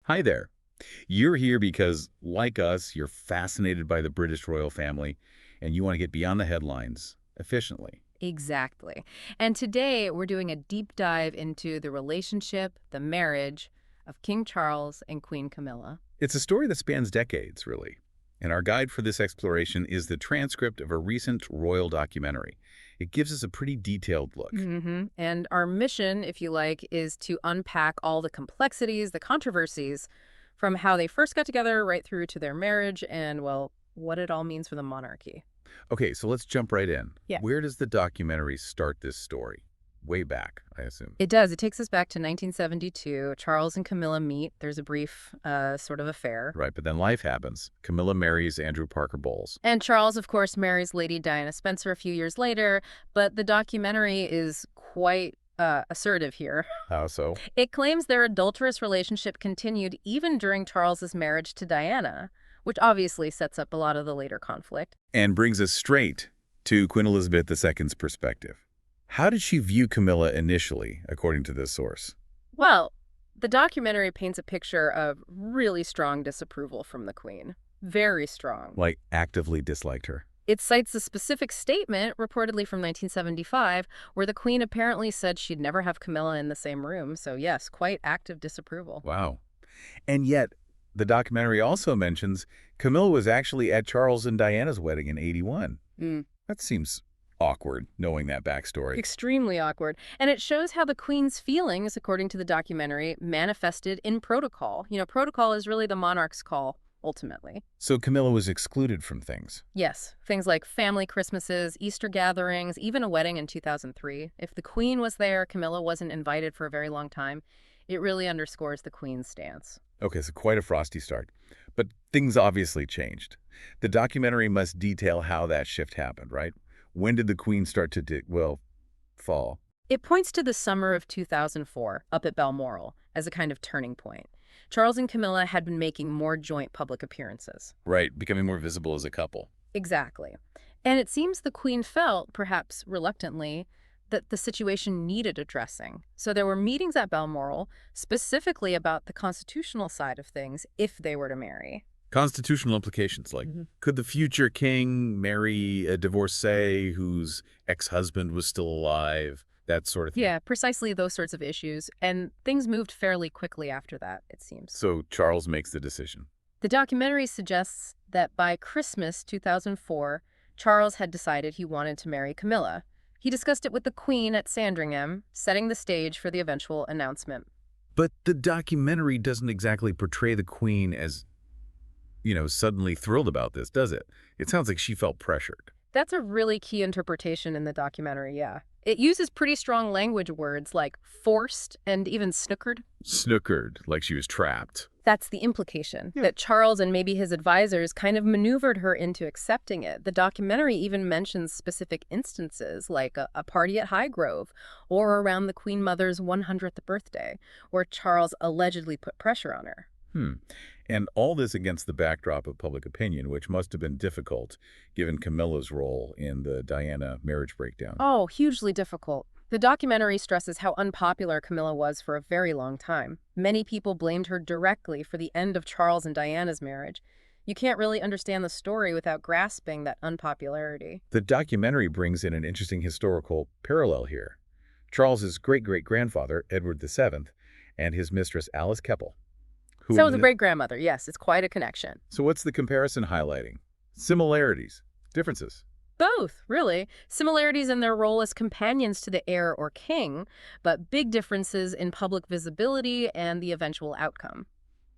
Hi there. You're here because, like us, you're fascinated by the British royal family and you want to get beyond the headlines efficiently. Exactly. And today we're doing a deep dive into the relationship, the marriage of King Charles and Queen Camilla. It's a story that spans decades, really. And our guide for this exploration is the transcript of a recent royal documentary. It gives us a pretty detailed look. And our mission, if you like, is to unpack all the complexities, the controversies, from how they first got together right through to their marriage and, well, what it all means for the monarchy. Okay, so let's jump right in. Yeah. Where does the documentary start this story? Way back, I assume. It does. It takes us back to 1972. Charles and Camilla meet. There's a brief sort of affair. Right, but then life happens. Camilla marries Andrew Parker Bowles. And Charles, of course, marries Lady Diana Spencer a few years later, but the documentary is quite assertive here. How so? It claims their adulterous relationship continued even during Charles's marriage to Diana, which obviously sets up a lot of the later conflict. And brings us straight to Queen Elizabeth II's perspective. How did she view Camilla initially, according to this source? Well, the documentary paints a picture of really strong disapproval from the Queen. Very strong. Like, actively disliked her. It cites a specific statement, reportedly from 1975, where the Queen apparently said she'd never have Camilla in the same room. So yes, quite active disapproval. Wow. And yet, the documentary also mentions Camilla was actually at Charles and Diana's wedding in '81. Mm. That seems awkward, knowing that backstory. Extremely awkward. And it shows how the Queen's feelings, according to the documentary, manifested in protocol. Protocol is really the monarch's call, ultimately. So Camilla was excluded from things. Yes, things like family Christmases, Easter gatherings, even a wedding in 2003. If the Queen was there, Camilla wasn't invited for a very long time. It really underscores the Queen's stance. Okay, so quite a frosty start. But things obviously changed. The documentary must detail how that shift happened, right? When did the Queen start to, fall? It points to the summer of 2004, up at Balmoral, as a kind of turning point. Charles and Camilla had been making more joint public appearances. Right, becoming more visible as a couple. Exactly. And it seems the Queen felt, perhaps reluctantly, that the situation needed addressing. So there were meetings at Balmoral specifically about the constitutional side of things if they were to marry. Constitutional implications, like, could the future king marry a divorcee whose ex-husband was still alive? That sort of thing. Yeah, precisely those sorts of issues. And things moved fairly quickly after that, it seems. So Charles makes the decision. The documentary suggests that by Christmas 2004, Charles had decided he wanted to marry Camilla. He discussed it with the Queen at Sandringham, setting the stage for the eventual announcement. But the documentary doesn't exactly portray the Queen as, suddenly thrilled about this, does it? It sounds like she felt pressured. That's a really key interpretation in the documentary, yeah. It uses pretty strong language words like forced and even snookered. Snookered, like she was trapped. That's the implication, that Charles and maybe his advisors kind of maneuvered her into accepting it. The documentary even mentions specific instances, like a party at Highgrove or around the Queen Mother's 100th birthday, where Charles allegedly put pressure on her. And all this against the backdrop of public opinion, which must have been difficult given Camilla's role in the Diana marriage breakdown. Oh, hugely difficult. The documentary stresses how unpopular Camilla was for a very long time. Many people blamed her directly for the end of Charles and Diana's marriage. You can't really understand the story without grasping that unpopularity. The documentary brings in an interesting historical parallel here. Charles's great-great-grandfather, Edward VII, and his mistress, Alice Keppel. So the great-grandmother, yes, it's quite a connection. So what's the comparison highlighting? Similarities? Differences? Both, really. Similarities in their role as companions to the heir or king, but big differences in public visibility and the eventual outcome.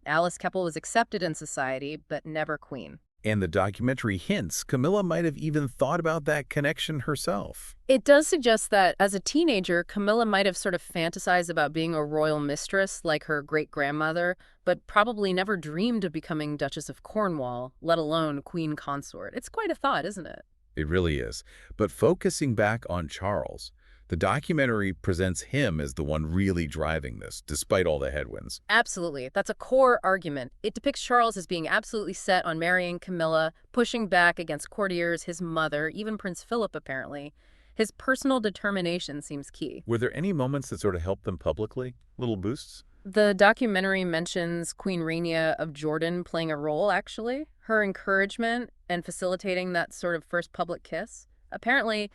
Alice Keppel was accepted in society, but never queen. And the documentary hints Camilla might have even thought about that connection herself. It does suggest that, as a teenager, Camilla might have sort of fantasized about being a royal mistress like her great-grandmother, but probably never dreamed of becoming Duchess of Cornwall, let alone queen consort. It's quite a thought, isn't it? It really is. But focusing back on Charles, the documentary presents him as the one really driving this, despite all the headwinds. Absolutely. That's a core argument. It depicts Charles as being absolutely set on marrying Camilla, pushing back against courtiers, his mother, even Prince Philip, apparently. His personal determination seems key. Were there any moments that sort of helped them publicly? Little boosts? The documentary mentions Queen Rania of Jordan playing a role, actually. Her encouragement and facilitating that sort of first public kiss. Apparently,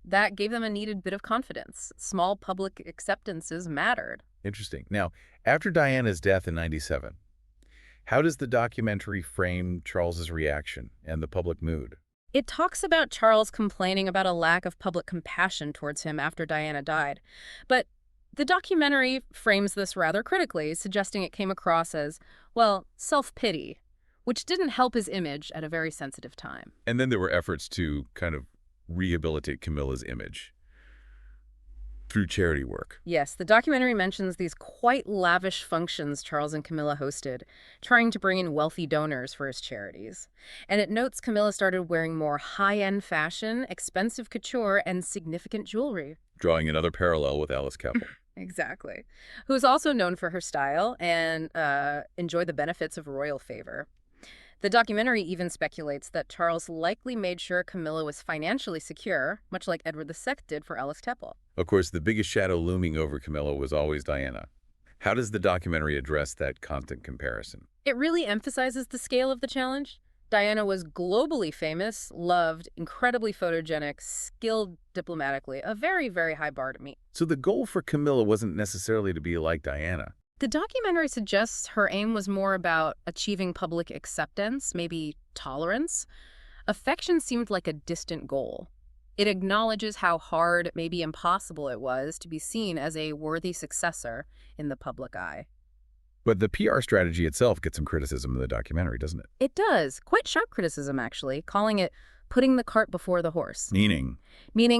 that gave them a needed bit of confidence. Small public acceptances mattered. Interesting. Now, after Diana's death in 97, how does the documentary frame Charles's reaction and the public mood? It talks about Charles complaining about a lack of public compassion towards him after Diana died. But the documentary frames this rather critically, suggesting it came across as, well, self-pity, which didn't help his image at a very sensitive time. And then there were efforts to kind of rehabilitate Camilla's image through charity work. Yes, the documentary mentions these quite lavish functions Charles and Camilla hosted, trying to bring in wealthy donors for his charities. And it notes Camilla started wearing more high-end fashion, expensive couture, and significant jewelry. Drawing another parallel with Alice Keppel. Exactly. Who's also known for her style and enjoy the benefits of royal favor. The documentary even speculates that Charles likely made sure Camilla was financially secure, much like Edward II did for Alice Keppel. Of course, the biggest shadow looming over Camilla was always Diana. How does the documentary address that constant comparison? It really emphasizes the scale of the challenge. Diana was globally famous, loved, incredibly photogenic, skilled diplomatically, a very, very high bar to meet. So the goal for Camilla wasn't necessarily to be like Diana. The documentary suggests her aim was more about achieving public acceptance, maybe tolerance. Affection seemed like a distant goal. It acknowledges how hard, maybe impossible it was to be seen as a worthy successor in the public eye. But the PR strategy itself gets some criticism in the documentary, doesn't it? It does. Quite sharp criticism, actually, calling it putting the cart before the horse. Meaning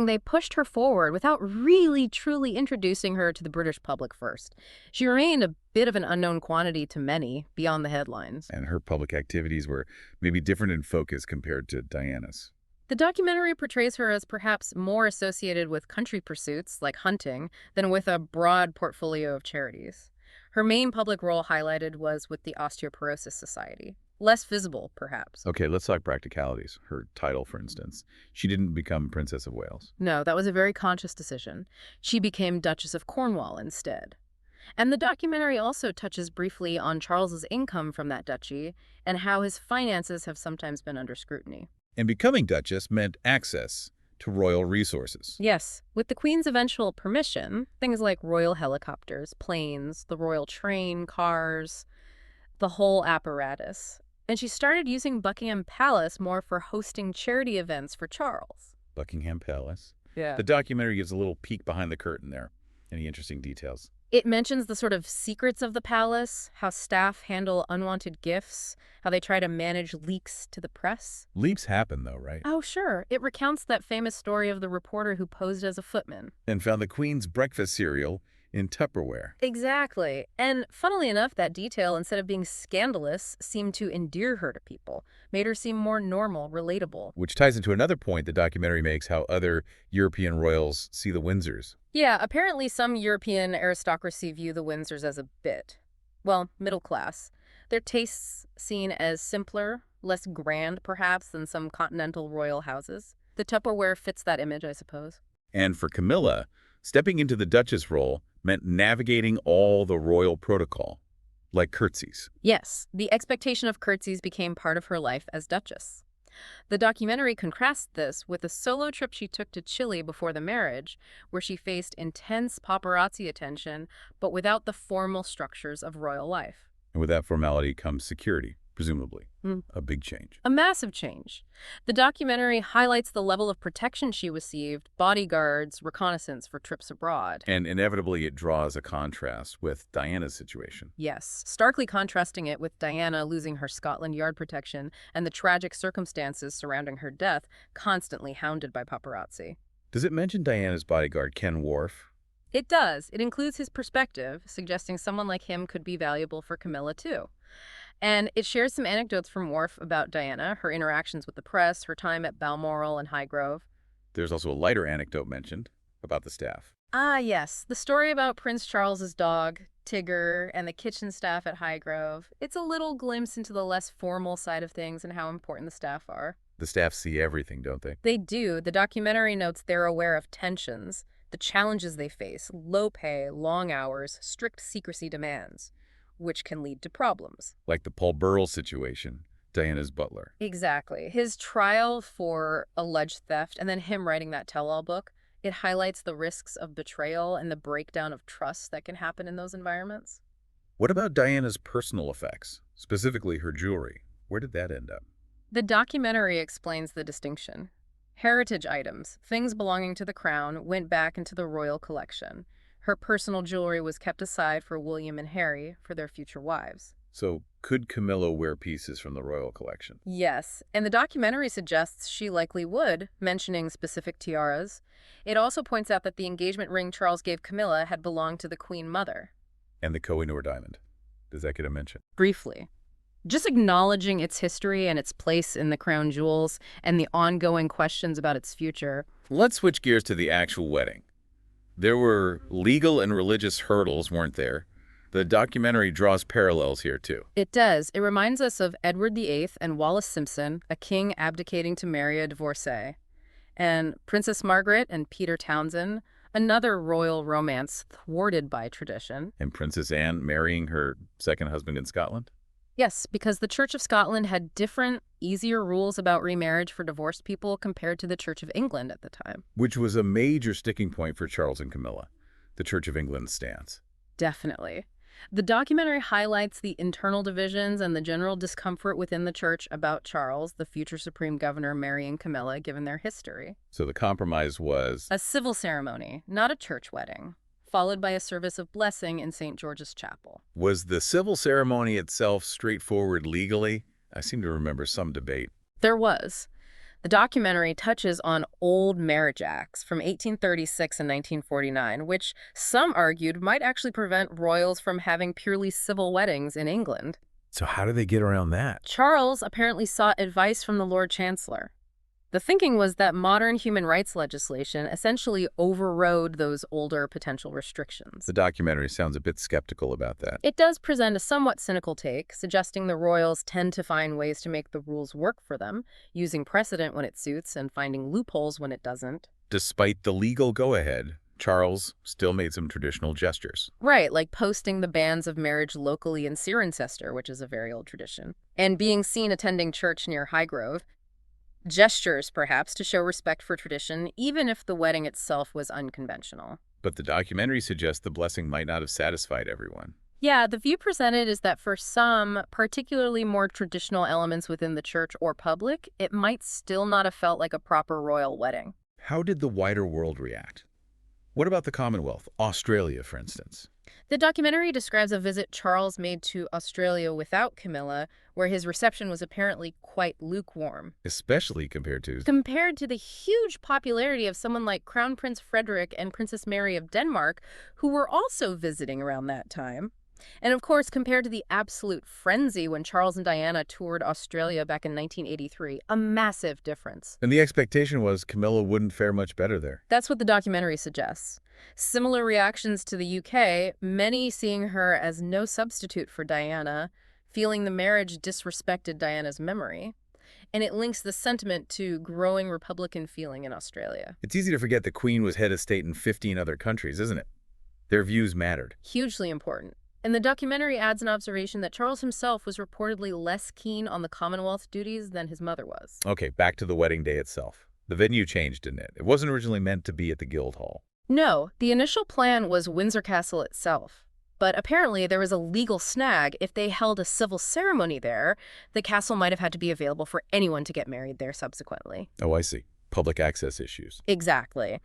they pushed her forward without really, truly introducing her to the British public first. She remained a bit of an unknown quantity to many, beyond the headlines. And her public activities were maybe different in focus compared to Diana's. The documentary portrays her as perhaps more associated with country pursuits, like hunting, than with a broad portfolio of charities. Her main public role highlighted was with the Osteoporosis Society. Less visible, perhaps. Okay, let's talk practicalities. Her title, for instance. She didn't become Princess of Wales. No, that was a very conscious decision. She became Duchess of Cornwall instead. And the documentary also touches briefly on Charles's income from that duchy and how his finances have sometimes been under scrutiny. And becoming Duchess meant access to royal resources. Yes, with the Queen's eventual permission, things like royal helicopters, planes, the royal train, cars, the whole apparatus. And she started using Buckingham Palace more for hosting charity events for Charles. Buckingham Palace. Yeah. The documentary gives a little peek behind the curtain there. Any interesting details? It mentions the sort of secrets of the palace, how staff handle unwanted gifts, how they try to manage leaks to the press. Leaks happen, though, right? Oh, sure. It recounts that famous story of the reporter who posed as a footman. And found the Queen's breakfast cereal in Tupperware. Exactly. And funnily enough, that detail, instead of being scandalous, seemed to endear her to people, made her seem more normal, relatable. Which ties into another point the documentary makes, how other European royals see the Windsors. Yeah, apparently some European aristocracy view the Windsors as a bit, well, middle class. Their tastes seen as simpler, less grand, perhaps, than some continental royal houses. The Tupperware fits that image, I suppose. And for Camilla, stepping into the Duchess role meant navigating all the royal protocol, like curtsies. Yes, the expectation of curtsies became part of her life as Duchess. The documentary contrasts this with a solo trip she took to Chile before the marriage, where she faced intense paparazzi attention, but without the formal structures of royal life. And with that formality comes security, presumably. A big change. A massive change. The documentary highlights the level of protection she received, bodyguards, reconnaissance for trips abroad. And inevitably it draws a contrast with Diana's situation. Yes, starkly contrasting it with Diana losing her Scotland Yard protection and the tragic circumstances surrounding her death, constantly hounded by paparazzi. Does it mention Diana's bodyguard, Ken Worf? It does. It includes his perspective, suggesting someone like him could be valuable for Camilla, too. And it shares some anecdotes from Worf about Diana, her interactions with the press, her time at Balmoral and Highgrove. There's also a lighter anecdote mentioned about the staff. Ah, yes. The story about Prince Charles's dog, Tigger, and the kitchen staff at Highgrove. It's a little glimpse into the less formal side of things and how important the staff are. The staff see everything, don't they? They do. The documentary notes they're aware of tensions the challenges they face, low pay, long hours, strict secrecy demands, which can lead to problems. Like the Paul Burrell situation, Diana's butler. Exactly. His trial for alleged theft and then him writing that tell-all book, it highlights the risks of betrayal and the breakdown of trust that can happen in those environments. What about Diana's personal effects, specifically her jewelry? Where did that end up? The documentary explains the distinction. Heritage items, things belonging to the crown, went back into the royal collection. Her personal jewelry was kept aside for William and Harry for their future wives. So could Camilla wear pieces from the royal collection? Yes, and the documentary suggests she likely would, mentioning specific tiaras. It also points out that the engagement ring Charles gave Camilla had belonged to the Queen Mother. And the Kohinoor diamond. Does that get a mention? Briefly. Just acknowledging its history and its place in the crown jewels and the ongoing questions about its future. Let's switch gears to the actual wedding. There were legal and religious hurdles, weren't there? The documentary draws parallels here, too. It does. It reminds us of Edward VIII and Wallace Simpson, a king abdicating to marry a divorcee. And Princess Margaret and Peter Townsend, another royal romance thwarted by tradition. And Princess Anne marrying her second husband in Scotland? Yes, because the Church of Scotland had different, easier rules about remarriage for divorced people compared to the Church of England at the time. Which was a major sticking point for Charles and Camilla, the Church of England's stance. Definitely. The documentary highlights the internal divisions and the general discomfort within the church about Charles, the future supreme governor, marrying Camilla, given their history. So the compromise was A civil ceremony, not a church wedding, followed by a service of blessing in St. George's Chapel. Was the civil ceremony itself straightforward legally? I seem to remember some debate. There was. The documentary touches on old marriage acts from 1836 and 1949, which some argued might actually prevent royals from having purely civil weddings in England. So how do they get around that? Charles apparently sought advice from the Lord Chancellor. The thinking was that modern human rights legislation essentially overrode those older potential restrictions. The documentary sounds a bit skeptical about that. It does present a somewhat cynical take, suggesting the royals tend to find ways to make the rules work for them, using precedent when it suits and finding loopholes when it doesn't. Despite the legal go-ahead, Charles still made some traditional gestures. Right, like posting the banns of marriage locally in Cirencester, which is a very old tradition, and being seen attending church near Highgrove. Gestures, perhaps, to show respect for tradition, even if the wedding itself was unconventional. But the documentary suggests the blessing might not have satisfied everyone. Yeah, the view presented is that for some, particularly more traditional elements within the church or public, it might still not have felt like a proper royal wedding. How did the wider world react? What about the Commonwealth, Australia, for instance? The documentary describes a visit Charles made to Australia without Camilla, where his reception was apparently quite lukewarm. Especially compared to The huge popularity of someone like Crown Prince Frederick and Princess Mary of Denmark, who were also visiting around that time. And of course, compared to the absolute frenzy when Charles and Diana toured Australia back in 1983, a massive difference. And the expectation was Camilla wouldn't fare much better there. That's what the documentary suggests. Similar reactions to the UK, many seeing her as no substitute for Diana, feeling the marriage disrespected Diana's memory. And it links the sentiment to growing Republican feeling in Australia. It's easy to forget the Queen was head of state in 15 other countries, isn't it? Their views mattered. Hugely important. And the documentary adds an observation that Charles himself was reportedly less keen on the Commonwealth duties than his mother was. Okay, back to the wedding day itself. The venue changed, didn't it? It wasn't originally meant to be at the Guildhall. No, the initial plan was Windsor Castle itself. But apparently there was a legal snag. If they held a civil ceremony there, the castle might have had to be available for anyone to get married there subsequently. Oh, I see. Public access issues. Exactly.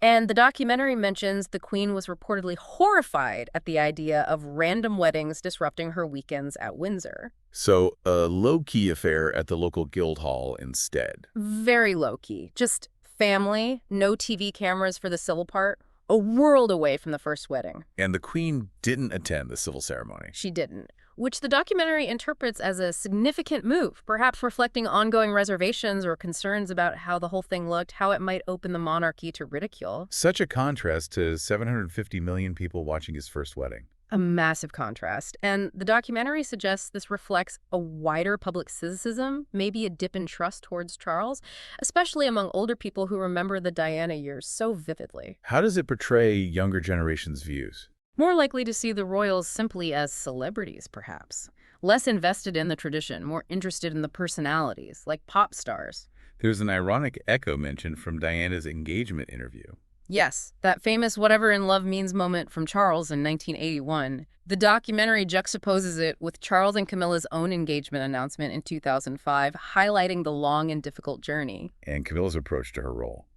And the documentary mentions the Queen was reportedly horrified at the idea of random weddings disrupting her weekends at Windsor. So, a low-key affair at the local Guildhall instead. Very low-key. Just family, no TV cameras for the civil part, a world away from the first wedding. And the Queen didn't attend the civil ceremony. She didn't, which the documentary interprets as a significant move, perhaps reflecting ongoing reservations or concerns about how the whole thing looked, how it might open the monarchy to ridicule. Such a contrast to 750 million people watching his first wedding. A massive contrast. And the documentary suggests this reflects a wider public cynicism, maybe a dip in trust towards Charles, especially among older people who remember the Diana years so vividly. How does it portray younger generations' views? More likely to see the royals simply as celebrities, perhaps. Less invested in the tradition, more interested in the personalities, like pop stars. There's an ironic echo mentioned from Diana's engagement interview. Yes, that famous whatever in love means moment from Charles in 1981. The documentary juxtaposes it with Charles and Camilla's own engagement announcement in 2005, highlighting the long and difficult journey. And Camilla's approach to her role.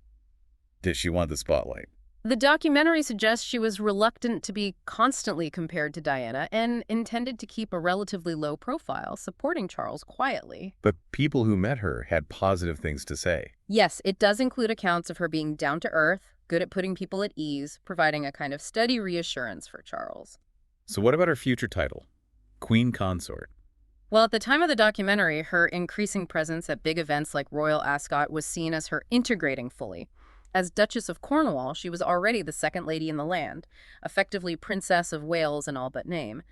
Did she want the spotlight? The documentary suggests she was reluctant to be constantly compared to Diana and intended to keep a relatively low profile, supporting Charles quietly. But people who met her had positive things to say. Yes, it does include accounts of her being down to earth, good at putting people at ease, providing a kind of steady reassurance for Charles. So what about her future title? Queen Consort. Well, at the time of the documentary, her increasing presence at big events like Royal Ascot was seen as her integrating fully. As Duchess of Cornwall, she was already the second lady in the land, effectively Princess of Wales in all but name.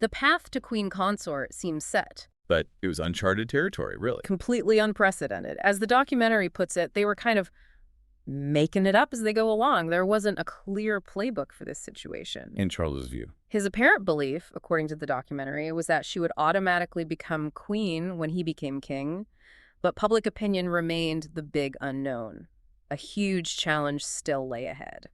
The path to Queen Consort seemed set. But it was uncharted territory, really. Completely unprecedented. As the documentary puts it, they were kind of making it up as they go along. There wasn't a clear playbook for this situation. In Charles's view. His apparent belief, according to the documentary, was that she would automatically become queen when he became king, but public opinion remained the big unknown. A huge challenge still lay ahead.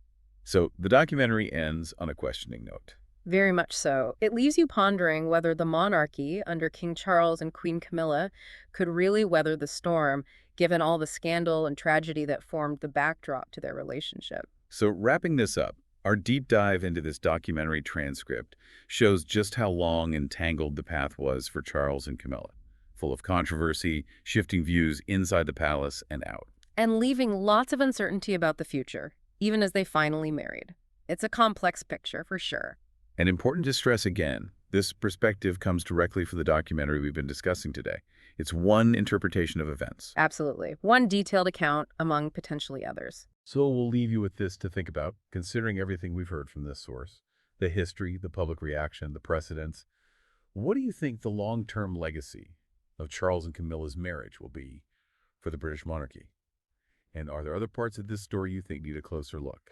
So the documentary ends on a questioning note. Very much so. It leaves you pondering whether the monarchy under King Charles and Queen Camilla could really weather the storm, given all the scandal and tragedy that formed the backdrop to their relationship. So wrapping this up, our deep dive into this documentary transcript shows just how long and tangled the path was for Charles and Camilla, full of controversy, shifting views inside the palace and out. And leaving lots of uncertainty about the future, even as they finally married. It's a complex picture, for sure. And important to stress again, this perspective comes directly from the documentary we've been discussing today. It's one interpretation of events. Absolutely. One detailed account among potentially others. So we'll leave you with this to think about, considering everything we've heard from this source, the history, the public reaction, the precedents. What do you think the long-term legacy of Charles and Camilla's marriage will be for the British monarchy? And are there other parts of this story you think need a closer look?